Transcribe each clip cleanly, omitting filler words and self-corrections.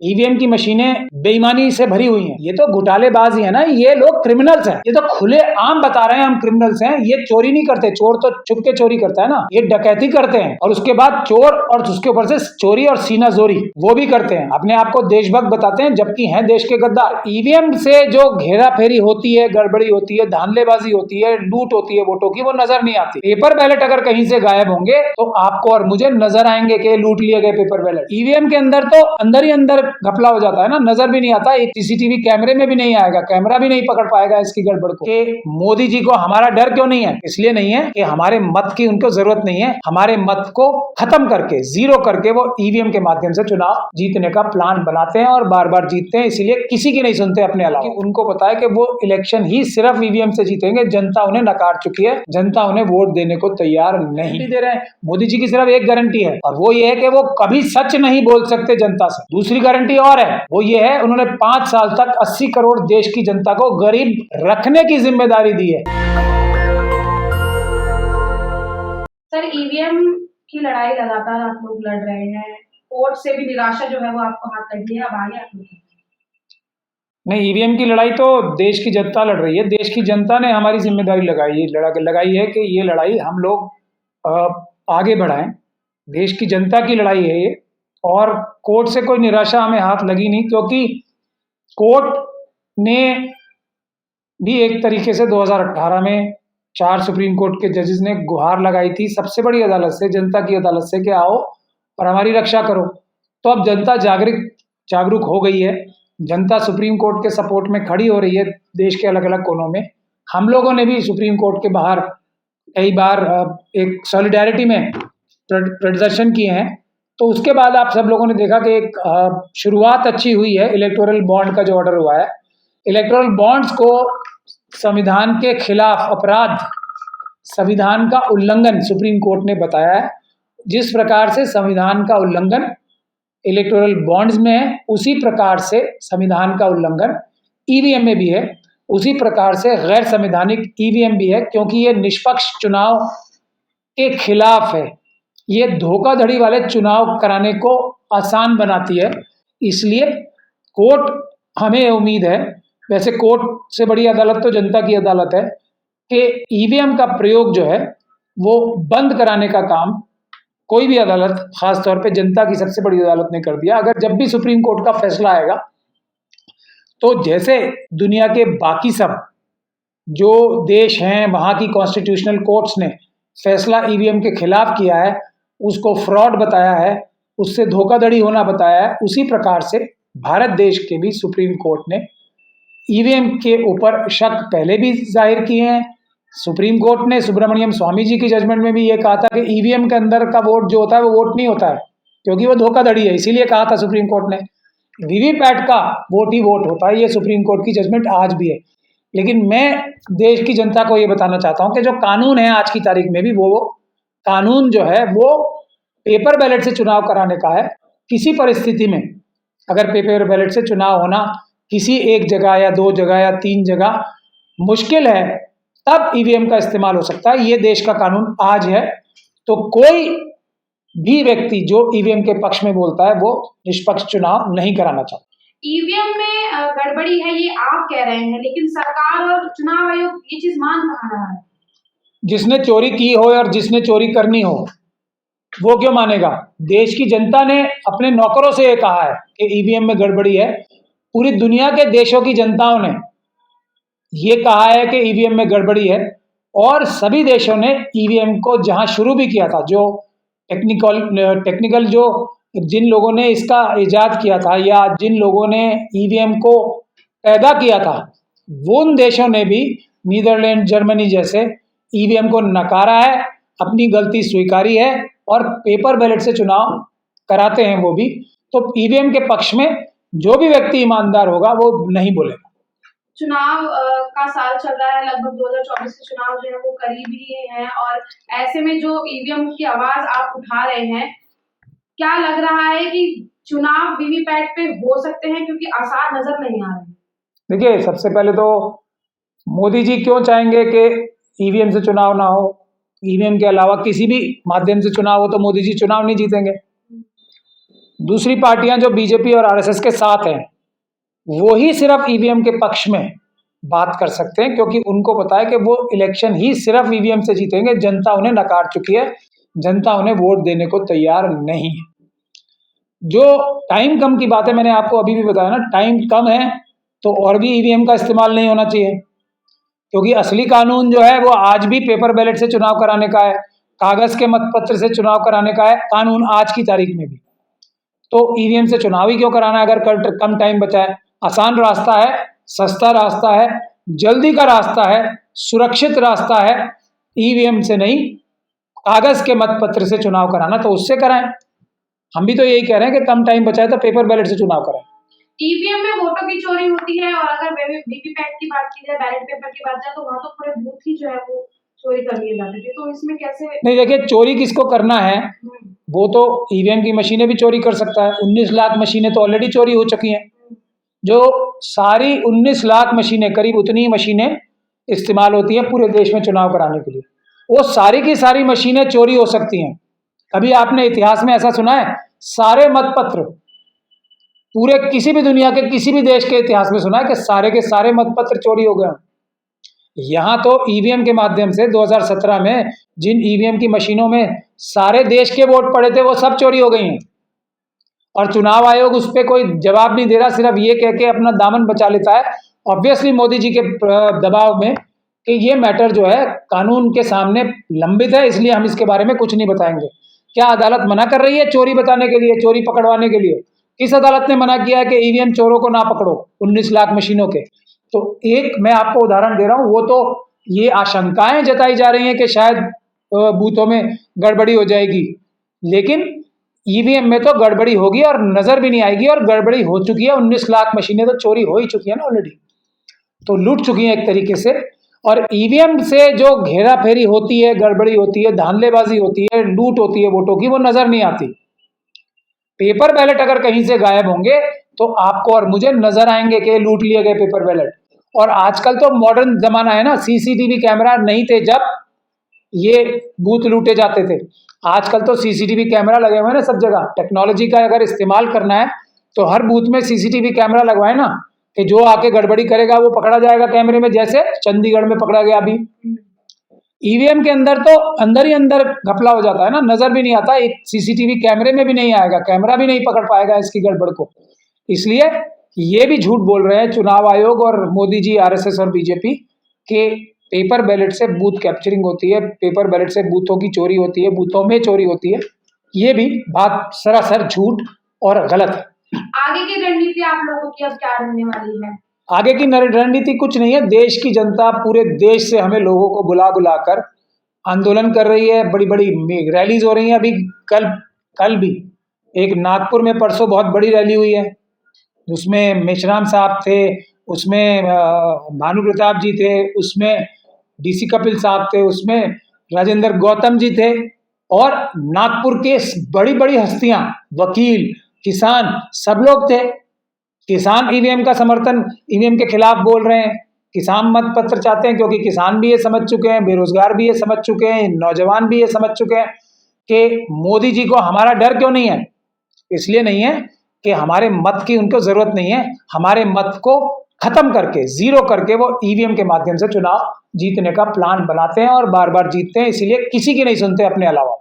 EVM की मशीनें बेईमानी से भरी हुई हैं। ये तो घोटालेबाजी है ना, ये लोग क्रिमिनल्स हैं। ये तो खुले आम बता रहे हैं हम क्रिमिनल्स हैं। ये चोरी नहीं करते, चोर तो छुप के चोरी करता है ना, ये डकैती करते हैं और उसके बाद चोर और उसके ऊपर से चोरी और सीना जोरी वो भी करते हैं। अपने आप को देशभक्त बताते हैं जबकि हैं देश के गद्दार। ईवीएम से जो घेरा फेरी होती है, गड़बड़ी होती है, धांधलेबाजी होती है, लूट होती है वोटों की, वो नजर नहीं आती। पेपर बैलेट अगर कहीं से गायब होंगे तो आपको और मुझे नजर आएंगे कि लूट लिए गए पेपर बैलेट। ईवीएम के अंदर तो अंदर ही अंदर घपला हो जाता है ना, नजर भी नहीं आता। सीसीटीवी कैमरे में भी नहीं आएगा, कैमरा भी नहीं पकड़ पाएगा इसकी गड़बड़ को। कि मोदी जी को हमारा डर क्यों नहीं है? इसलिए नहीं है कि हमारे मत की उनको जरूरत नहीं है। हमारे मत को खत्म करके, जीरो करके वो ईवीएम के माध्यम से चुनाव जीतने का प्लान बनाते हैं और बार बार जीतते हैं। इसीलिए किसी की नहीं सुनते अपने अलावा। उनको पता है कि वो इलेक्शन ही सिर्फ ईवीएम से जीतेंगे। जनता उन्हें नकार चुकी है, जनता उन्हें वोट देने को तैयार नहीं दे रहे हैं। मोदी जी की सिर्फ एक गारंटी है और वो ये है कि वो कभी सच नहीं बोल सकते जनता से। दूसरी गारंटी और है, वो ये है उन्होंने 5 साल तक 80 करोड़ देश की जनता को गरीब रखने की जिम्मेदारी दी है। सर, ईवीएम की लड़ाई लगातार आप लोग लड़ रहे हैं, कोर्ट से भी निराशा जो है वो आपको हाथ लगी है, अब आगे आप लोग नहीं, ईवीएम की लड़ाई तो देश की जनता लड़ रही है। देश की जनता ने हमारी जिम्मेदारी लगाई है कि ये लड़ाई हम लोग आगे बढ़ाएं। देश की जनता की लड़ाई है ये, और कोर्ट से कोई निराशा हमें हाथ लगी नहीं, क्योंकि कोर्ट ने भी एक तरीके से 2018 में 4 सुप्रीम कोर्ट के जजेस ने गुहार लगाई थी सबसे बड़ी अदालत से, जनता की अदालत से, कि आओ और हमारी रक्षा करो। तो अब जनता जागरूक हो गई है। जनता सुप्रीम कोर्ट के सपोर्ट में खड़ी हो रही है देश के अलग अलग कोनों में। हम लोगों ने भी सुप्रीम कोर्ट के बाहर कई बार एक सॉलिडारिटी में प्रदर्शन किए हैं। तो उसके बाद आप सब लोगों ने देखा कि एक शुरुआत अच्छी हुई है। इलेक्टोरल बॉन्ड का जो ऑर्डर हुआ है, इलेक्टोरल बॉन्ड्स को संविधान के खिलाफ अपराध, संविधान का उल्लंघन सुप्रीम कोर्ट ने बताया है। जिस प्रकार से संविधान का उल्लंघन इलेक्टोरल बॉन्ड्स में है, उसी प्रकार से संविधान का उल्लंघन ईवीएम में भी है। उसी प्रकार से गैर संवैधानिक ईवीएम भी है, क्योंकि ये निष्पक्ष चुनाव के खिलाफ है। ये धोखाधड़ी वाले चुनाव कराने को आसान बनाती है। इसलिए कोर्ट, हमें उम्मीद है, वैसे कोर्ट से बड़ी अदालत तो जनता की अदालत है, कि ईवीएम का प्रयोग जो है वो बंद कराने का काम कोई भी अदालत, खासतौर पे जनता की सबसे बड़ी अदालत ने कर दिया। अगर जब भी सुप्रीम कोर्ट का फैसला आएगा तो जैसे दुनिया के बाकी सब जो देश हैं, वहाँ की कॉन्स्टिट्यूशनल कोर्ट्स ने फैसला ईवीएम के खिलाफ किया है, उसको फ्रॉड बताया है, उससे धोखाधड़ी होना बताया है, उसी प्रकार से भारत देश के भी सुप्रीम कोर्ट ने ईवीएम के ऊपर शक पहले भी जाहिर किए हैं। सुप्रीम कोर्ट ने सुब्रमण्यम स्वामी जी की जजमेंट में भी ये कहा था कि ईवीएम के अंदर का वोट जो होता है वो वोट नहीं होता है, क्योंकि वो धोखाधड़ी है। इसीलिए कहा था सुप्रीम कोर्ट ने, वीवीपैट का वोट ही वोट होता है। ये सुप्रीम कोर्ट की जजमेंट आज भी है। लेकिन मैं देश की जनता को ये बताना चाहता हूँ कि जो कानून है आज की तारीख में भी, वो कानून जो है वो पेपर बैलेट से चुनाव कराने का है। किसी परिस्थिति में अगर पेपर बैलेट से चुनाव होना किसी एक जगह या 2 जगह या 3 जगह मुश्किल है, तब ईवीएम का इस्तेमाल हो सकता है। ये देश का कानून आज है। तो कोई भी व्यक्ति जो ईवीएम के पक्ष में बोलता है वो निष्पक्ष चुनाव नहीं कराना चाहता। ईवीएम में गड़बड़ी है ये आप कह रहे हैं, लेकिन सरकार और चुनाव आयोग ये चीज मान कहाँ रहा है? जिसने चोरी की हो और जिसने चोरी करनी हो वो क्यों मानेगा? देश की जनता ने अपने नौकरों से ये कहा है कि ईवीएम में गड़बड़ी है। पूरी दुनिया के देशों की जनताओं ने ये कहा है कि ईवीएम में गड़बड़ी है, और सभी देशों ने ईवीएम को जहां शुरू भी किया था, जो टेक्निकल जो जिन लोगों ने इसका इजाद किया था या जिन लोगों ने ईवीएम को पैदा किया था, वो उन देशों ने भी, नीदरलैंड, जर्मनी जैसे, ईवीएम को नकारा है, अपनी गलती स्वीकारी है और पेपर बैलेट से चुनाव कराते हैं वो भी। तो ईवीएम के पक्ष में जो भी व्यक्ति ईमानदार होगा वो नहीं बोलेगा। चुनाव का साल चल रहा है, लगभग 2024 के चुनाव जो है वो करीब ही हैं, और ऐसे में जो ईवीएम की आवाज आप उठा रहे हैं, क्या लग रहा है कि चुनाव वीवीपैट पे हो सकते हैं, क्योंकि आसार नजर नहीं आ रहे? देखिए, सबसे पहले तो मोदी जी क्यों चाहेंगे कि ईवीएम से चुनाव ना हो? ईवीएम के अलावा किसी भी माध्यम से चुनाव हो तो मोदी जी चुनाव नहीं जीतेंगे। दूसरी पार्टियां जो बीजेपी और आरएसएस के साथ हैं, वो ही सिर्फ ईवीएम के पक्ष में बात कर सकते हैं, क्योंकि उनको पता है कि वो इलेक्शन ही सिर्फ ईवीएम से जीतेंगे। जनता उन्हें नकार चुकी है, जनता उन्हें वोट देने को तैयार नहीं है। जो टाइम कम की बात है, मैंने आपको अभी भी बताया ना, टाइम कम है तो और भी ईवीएम का इस्तेमाल नहीं होना चाहिए, क्योंकि असली कानून जो है वो आज भी पेपर बैलेट से चुनाव कराने का है, कागज के मतपत्र से चुनाव कराने का है कानून आज की तारीख में भी। तो ईवीएम से चुनाव ही क्यों कराना है अगर कम टाइम बचा है? आसान रास्ता है, सस्ता रास्ता है, जल्दी का रास्ता है, सुरक्षित रास्ता है। ईवीएम से नहीं, कागज के मतपत्र से चुनाव कराना तो उससे कराएं। हम भी तो यही कह रहे हैं कि कम टाइम बचा है तो पेपर बैलेट से चुनाव कराएं। ईवीएम में वोटों की चोरी होती है, और अगर वीवीपैट की बात की जाए, बैलेट पेपर की बात जाए, तो वहाँ तो पूरे बूथ ही जो है वो चोरी कर लिए जाते थे। तो इसमें कैसे? नहीं, देखिए, चोरी किसको करना है, वो तो ईवीएम की मशीनें भी चोरी कर सकता है। 19 लाख मशीनें तो ऑलरेडी चोरी हो चुकी हैं। जो सारी 19 लाख मशीनें, करीब उतनी ही मशीनें इस्तेमाल होती हैं पूरे देश में चुनाव कराने के लिए, वो सारी की सारी मशीनें चोरी हो सकती हैं। कभी आपने इतिहास में ऐसा सुना है? सारे मतपत्र, पूरे किसी भी दुनिया के किसी भी देश के इतिहास में सुना है कि सारे के सारे मतपत्र चोरी हो गए? यहाँ तो ईवीएम के माध्यम से 2017 में जिन ईवीएम की मशीनों में सारे देश के वोट पड़े थे वो सब चोरी हो गई हैं, और चुनाव आयोग उस पर कोई जवाब नहीं दे रहा, सिर्फ ये कह के अपना दामन बचा लेता है, ऑब्वियसली मोदी जी के दबाव में, कि ये मैटर जो है कानून के सामने लंबित है, इसलिए हम इसके बारे में कुछ नहीं बताएंगे। क्या अदालत मना कर रही है चोरी बताने के लिए, चोरी पकड़वाने के लिए? किस अदालत ने मना किया है कि ईवीएम चोरों को ना पकड़ो 19 लाख मशीनों के? तो एक मैं आपको उदाहरण दे रहा हूं, वो तो ये आशंकाएं जताई जा रही हैं कि शायद बूथों में गड़बड़ी हो जाएगी, लेकिन ईवीएम में तो गड़बड़ी होगी और नजर भी नहीं आएगी, और गड़बड़ी हो चुकी है। 19 लाख मशीनें तो चोरी हो ही चुकी है ना ऑलरेडी, तो लूट चुकी हैं एक तरीके से। और ईवीएम से जो घेरा फेरी होती है, गड़बड़ी होती है, धांधलेबाजी होती है, लूट होती है वोटों की, वो नजर नहीं आती। पेपर बैलेट अगर कहीं से गायब होंगे तो आपको और मुझे नजर आएंगे कि लूट लिए गए पेपर बैलेट। और आजकल तो मॉडर्न जमाना है ना, सीसीटीवी कैमरा नहीं थे जब ये बूथ लूटे जाते थे, आजकल तो सीसीटीवी कैमरा लगे हुए हैं ना सब जगह। टेक्नोलॉजी का अगर इस्तेमाल करना है तो हर बूथ में सीसीटीवी कैमरा लगवाए ना, कि जो आके गड़बड़ी करेगा वो पकड़ा जाएगा कैमरे में, जैसे चंडीगढ़ में पकड़ा गया अभी। ईवीएम के अंदर तो अंदर ही अंदर घपला हो जाता है ना, नजर भी नहीं आता, एक सीसीटीवी कैमरे में भी नहीं आएगा, कैमरा भी नहीं पकड़ पाएगा इसकी गड़बड़ को। इसलिए ये भी झूठ बोल रहे हैं चुनाव आयोग और मोदी जी, आरएसएस और बीजेपी, के पेपर बैलेट से बूथ कैप्चरिंग होती है, पेपर बैलेट से बूथों की चोरी होती है, बूथों में चोरी होती है। ये भी बात सरासर झूठ और गलत है। आगे की रणनीति आप लोगों की अब क्या रहने वाली है? आगे की रणनीति कुछ नहीं है। देश की जनता पूरे देश से हमें लोगों को बुला बुला कर आंदोलन कर रही है, बड़ी बड़ी रैलीज हो रही हैं। अभी कल भी एक नागपुर में परसों बहुत बड़ी रैली हुई है, उसमें मेश्राम साहब थे, उसमें भानु प्रताप जी थे, उसमें डीसी कपिल साहब थे, उसमें राजेंद्र गौतम जी थे, और नागपुर के बड़ी बड़ी हस्तियां, वकील, किसान, सब लोग थे। किसान ईवीएम का समर्थन, ईवीएम के खिलाफ बोल रहे हैं, किसान मत पत्र चाहते हैं, क्योंकि किसान भी ये समझ चुके हैं, बेरोजगार भी ये समझ चुके हैं, नौजवान भी ये समझ चुके हैं कि मोदी जी को हमारा डर क्यों नहीं है। इसलिए नहीं है कि हमारे मत की उनको जरूरत नहीं है, हमारे मत को खत्म करके, जीरो करके वो ईवीएम के माध्यम से चुनाव जीतने का प्लान बनाते हैं और बार बार जीतते हैं, इसीलिए किसी की नहीं सुनते अपने अलावा।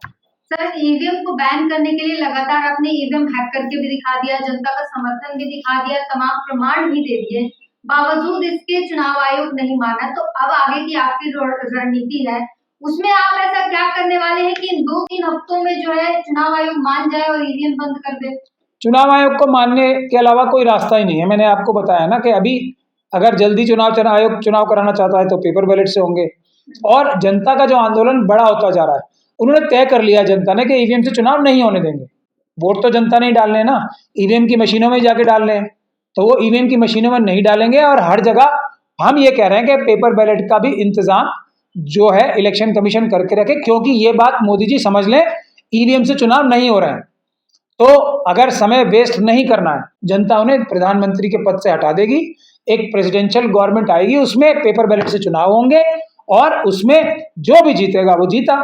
सर, ईवीएम को बैन करने के लिए लगातार आपने ईवीएम हैक करके भी दिखा दिया, जनता का समर्थन भी दिखा दिया, तमाम प्रमाण भी दे दिए, बावजूद इसके चुनाव आयोग नहीं माना। तो अब आगे की आपकी रणनीति है, उसमें आप ऐसा क्या करने वाले हैं कि इन 2-3 हफ्तों में जो है चुनाव आयोग मान जाए और ईवीएम बंद कर दे? चुनाव आयोग को मानने के अलावा कोई रास्ता ही नहीं है। मैंने आपको बताया ना कि अभी अगर जल्दी चुनाव आयोग चुनाव कराना चाहता है तो पेपर बैलेट से होंगे, और जनता का जो आंदोलन बड़ा होता जा रहा है, उन्होंने तय कर लिया जनता ने कि ईवीएम से चुनाव नहीं होने देंगे। वोट तो जनता नहीं डालने ना, ईवीएम की मशीनों में जाके डालने हैं, तो वो ईवीएम की मशीनों में नहीं डालेंगे। और हर जगह हम ये कह रहे हैं कि पेपर बैलेट का भी इंतजाम जो है इलेक्शन कमीशन करके रखे, क्योंकि ये बात मोदी जी समझ लें, ईवीएम से चुनाव नहीं हो रहे हैं तो अगर समय वेस्ट नहीं करना है, जनता उन्हें प्रधानमंत्री के पद से हटा देगी, एक प्रेसिडेंशियल गवर्नमेंट आएगी, उसमें पेपर बैलेट से चुनाव होंगे और उसमें जो भी जीतेगा वो जीता।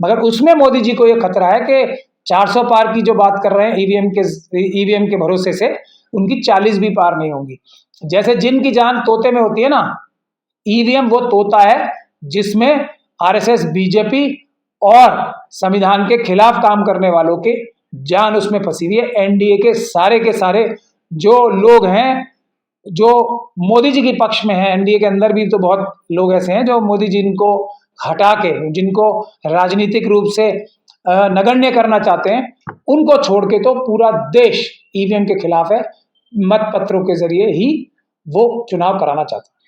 मगर उसमें मोदी जी को ये खतरा है कि 400 पार की जो बात कर रहे हैं ईवीएम के भरोसे से, उनकी 40 भी पार नहीं होंगी। जैसे जिनकी जान तोते में होती है ना, ईवीएम वो तोता है जिसमें आरएसएस, बीजेपी और संविधान के खिलाफ काम करने वालों के जान उसमें फंसी हुई है। एनडीए के सारे जो लोग हैं, जो मोदी जी के पक्ष में हैं, एनडीए के अंदर भी तो बहुत लोग ऐसे हैं जो मोदी जी को हटा के, जिनको राजनीतिक रूप से नगण्य करना चाहते हैं, उनको छोड़ के तो पूरा देश ईवीएम के खिलाफ है। मत पत्रों के जरिए ही वो चुनाव कराना चाहते हैं।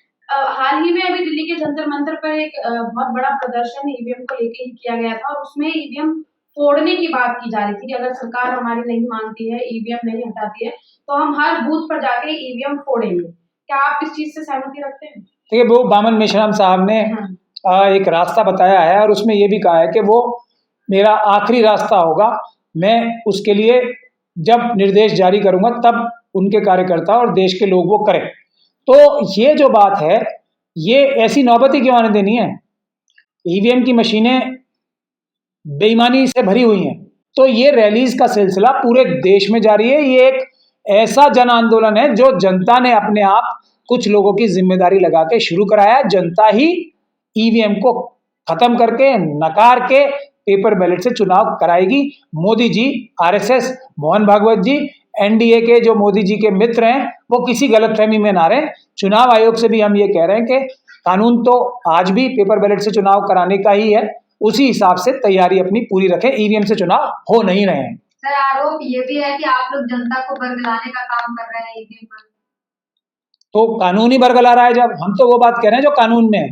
हाल ही में अभी दिल्ली के जंतर मंतर पर एक बहुत बड़ा प्रदर्शन ईवीएम को लेकर ही किया गया था और उसमें ईवीएम फोड़ने की बात की जा रही थी कि अगर सरकार हमारी नहीं मानती है, ईवीएम नहीं हटाती है, तो हम हर बूथ पर जाके ईवीएम फोड़ेंगे। क्या आप इस चीज से सहमति रखते हैं? देखिए, वो बामन मेश्राम साहब ने एक रास्ता बताया है और उसमें ये भी कहा है कि वो मेरा आखिरी रास्ता होगा, मैं उसके लिए जब निर्देश जारी करूंगा तब उनके कार्यकर्ता और देश के लोग वो करें। तो ये जो बात है, ये ऐसी नौबत ही क्यों आने देनी है? ईवीएम की मशीनें बेईमानी से भरी हुई हैं, तो ये रैलीज का सिलसिला पूरे देश में जारी है। ये एक ऐसा जन आंदोलन है जो जनता ने अपने आप कुछ लोगों की जिम्मेदारी लगा के शुरू कराया। जनता ही ईवीएम को खत्म करके, नकार के पेपर बैलेट से चुनाव कराएगी। मोदी जी, आरएसएस, मोहन भागवत जी, एनडीए के जो मोदी जी के मित्र हैं, वो किसी गलतफहमी में ना रहे। चुनाव आयोग से भी हम ये कह रहे हैं कि कानून तो आज भी पेपर बैलेट से चुनाव कराने का ही है, उसी हिसाब से तैयारी अपनी पूरी रखें। ईवीएम से चुनाव हो नहीं रहे हैं। सर, आरोप ये भी है कि आप लोग जनता को बरगलाने का काम कर रहे हैं ईवीएम पर। तो कानून ही बरगला रहा है। जब हम तो वो बात कह रहे हैं जो कानून में है।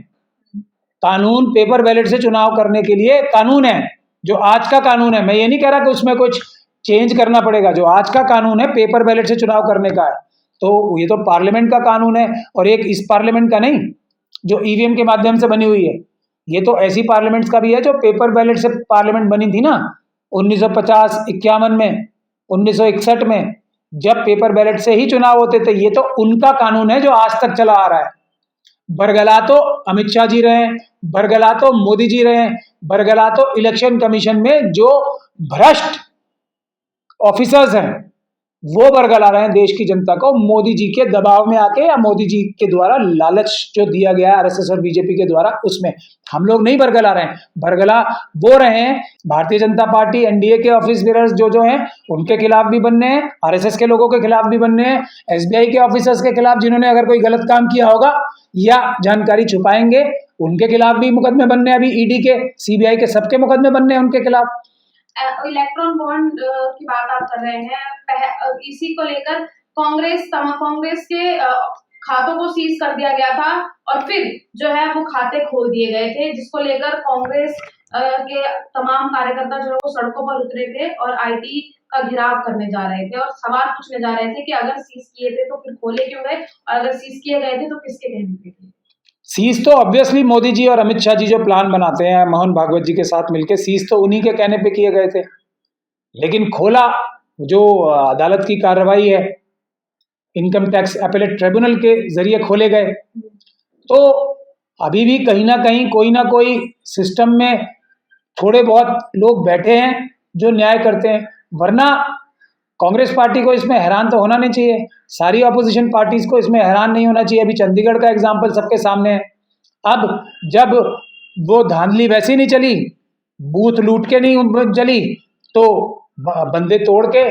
कानून पेपर बैलेट से चुनाव करने के लिए कानून है, जो आज का कानून है। मैं ये नहीं कह रहा कि उसमें कुछ चेंज करना पड़ेगा। जो आज का कानून है पेपर बैलेट से चुनाव करने का है, तो ये तो पार्लियामेंट का कानून है और एक इस पार्लियामेंट का नहीं जो ईवीएम के माध्यम से बनी हुई है। ये तो ऐसी पार्लियामेंट्स का भी है जो पेपर बैलेट से पार्लियामेंट बनी थी ना, 1950, 51 में, 1961 में, जब पेपर बैलेट से ही चुनाव होते थे। ये तो उनका कानून है जो आज तक चला आ रहा है। बरगला तो अमित शाह जी रहे, बरगला तो मोदी जी रहे, बरगला तो इलेक्शन कमीशन में जो भ्रष्ट ऑफिसर्स हैं वो बरगला रहे हैं देश की जनता को, मोदी जी के दबाव में आके या मोदी जी के द्वारा लालच जो दिया गया है आरएसएस और बीजेपी के द्वारा, उसमें हम लोग नहीं बरगला रहे हैं। बरगला वो रहे हैं भारतीय जनता पार्टी, एनडीए के ऑफिस बेरर्स जो हैं उनके खिलाफ भी बनने हैं, आरएसएस के लोगों के खिलाफ भी बनने हैं, एसबीआई के ऑफिसर्स के खिलाफ जिन्होंने अगर कोई गलत काम किया होगा या जानकारी छुपाएंगे उनके खिलाफ भी मुकदमे बनने हैं। अभी ईडी के, सीबीआई के, सबके मुकदमे बनने हैं उनके खिलाफ। इलेक्ट्रॉन बॉन्ड की बात आप कर रहे हैं, इसी को लेकर कांग्रेस के खातों को सीज कर दिया गया था और फिर जो है वो खाते खोल दिए गए थे, जिसको लेकर कांग्रेस के तमाम कार्यकर्ता जो है वो सड़कों पर उतरे थे और आईटी का घेराव करने जा रहे थे और सवाल पूछने जा रहे थे कि अगर सीज किए थे तो फिर खोले क्यों गए और अगर सीज किए गए थे तो किसके कहने पे थे? सीज तो ऑब्वियसली मोदी जी और अमित शाह जी जो प्लान बनाते हैं मोहन भागवत जी के साथ मिलकर, सीज तो उन्हीं के कहने पे किए गए थे। लेकिन खोला जो अदालत की कार्रवाई है, इनकम टैक्स अपीलेट ट्रिब्यूनल के जरिए खोले गए। तो अभी भी कहीं ना कहीं कोई ना कोई सिस्टम में थोड़े बहुत लोग बैठे हैं जो न्याय करते हैं, वरना कांग्रेस पार्टी को इसमें हैरान तो होना नहीं चाहिए, सारी अपोजिशन पार्टीज को इसमें हैरान नहीं होना चाहिए। अभी चंडीगढ़ का एग्जाम्पल सबके सामने है। अब जब वो धांधली वैसी नहीं चली, बूथ लूट के नहीं चली, तो बंदे तोड़ के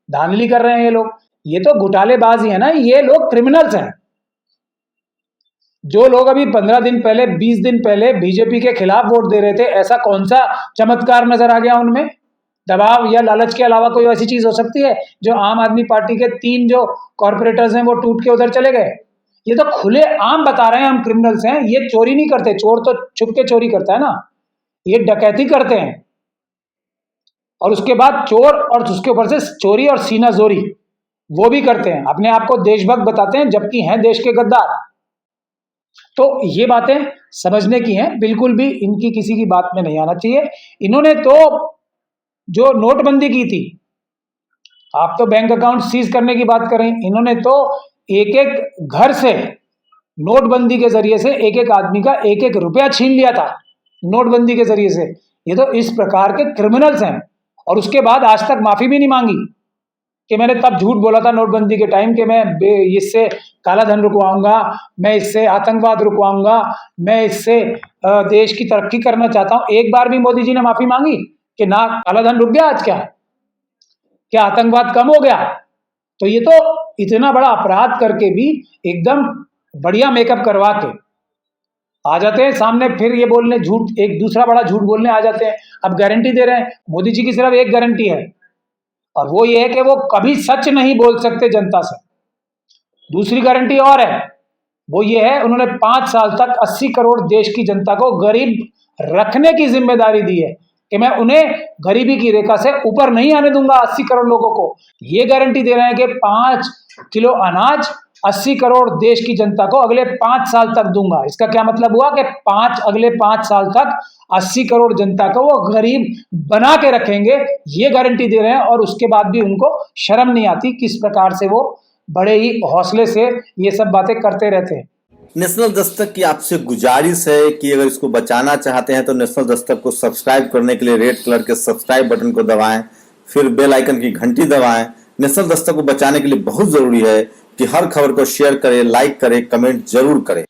धांधली कर रहे हैं ये लोग। ये तो घोटालेबाज ही है ना, ये लोग क्रिमिनल्स हैं। जो लोग अभी 15 दिन पहले, 20 दिन पहले बीजेपी के खिलाफ वोट दे रहे थे, ऐसा कौन सा चमत्कार नजर आ गया उनमें? दबाव या लालच के अलावा कोई ऐसी चीज हो सकती है? जो आम आदमी पार्टी के 3 जो कॉर्पोरेटर्स हैं वो टूट के उधर चले गए। ये तो खुले आम बता रहे हैं हम क्रिमिनल्स हैं। ये चोरी नहीं करते, चोर तो छुप के चोरी करता है ना, ये डकैती करते हैं और उसके बाद चोर और उसके ऊपर से चोरी और सीना जोरी वो भी करते हैं। अपने आप को देशभक्त बताते हैं जबकि हैं देश के गद्दार। तो ये बातें समझने की हैं, बिल्कुल भी इनकी किसी की बात में नहीं आना चाहिए। इन्होंने तो जो नोटबंदी की थी, आप तो बैंक अकाउंट सीज करने की बात करें, इन्होंने तो एक एक घर से नोटबंदी के जरिए से एक एक आदमी का एक एक रुपया छीन लिया था नोटबंदी के जरिए से। ये तो इस प्रकार के क्रिमिनल्स हैं और उसके बाद आज तक माफी भी नहीं मांगी कि मैंने तब झूठ बोला था नोटबंदी के टाइम कि मैं इससे काला धन रुकवाऊंगा, मैं इससे आतंकवाद रुकवाऊंगा, मैं इससे देश की तरक्की करना चाहता हूं। एक बार भी मोदी जी ने माफी मांगी कि ना काला धन रुक गया, आज क्या आतंकवाद कम हो गया? तो ये तो इतना बड़ा अपराध करके भी एकदम बढ़िया मेकअप करवा के आ जाते हैं सामने, फिर ये बोलने झूठ, एक दूसरा बड़ा झूठ बोलने आ जाते हैं। अब गारंटी दे रहे हैं, मोदी जी की सिर्फ एक गारंटी है और वो ये है कि वो कभी सच नहीं बोल सकते जनता से। दूसरी गारंटी और है, वो ये है उन्होंने 5 साल तक 80 करोड़ देश की जनता को गरीब रखने की जिम्मेदारी दी है कि मैं उन्हें गरीबी की रेखा से ऊपर नहीं आने दूंगा 80 करोड़ लोगों को। ये गारंटी दे रहे हैं कि 5 किलो अनाज 80 करोड़ देश की जनता को अगले 5 साल तक दूंगा। इसका क्या मतलब हुआ कि अगले 5 साल तक 80 करोड़ जनता को वो गरीब बना के रखेंगे, ये गारंटी दे रहे हैं। और उसके बाद भी उनको शर्म नहीं आती, किस प्रकार से वो बड़े ही हौसले से ये सब बातें करते रहते हैं। नेशनल दस्तक की आपसे गुजारिश है कि अगर इसको बचाना चाहते हैं तो नेशनल दस्तक को सब्सक्राइब करने के लिए रेड कलर के सब्सक्राइब बटन को दबाएं, फिर बेल आइकन की घंटी दबाएं। नेशनल दस्तक को बचाने के लिए बहुत जरूरी है कि हर खबर को शेयर करें, लाइक करें, कमेंट जरूर करें।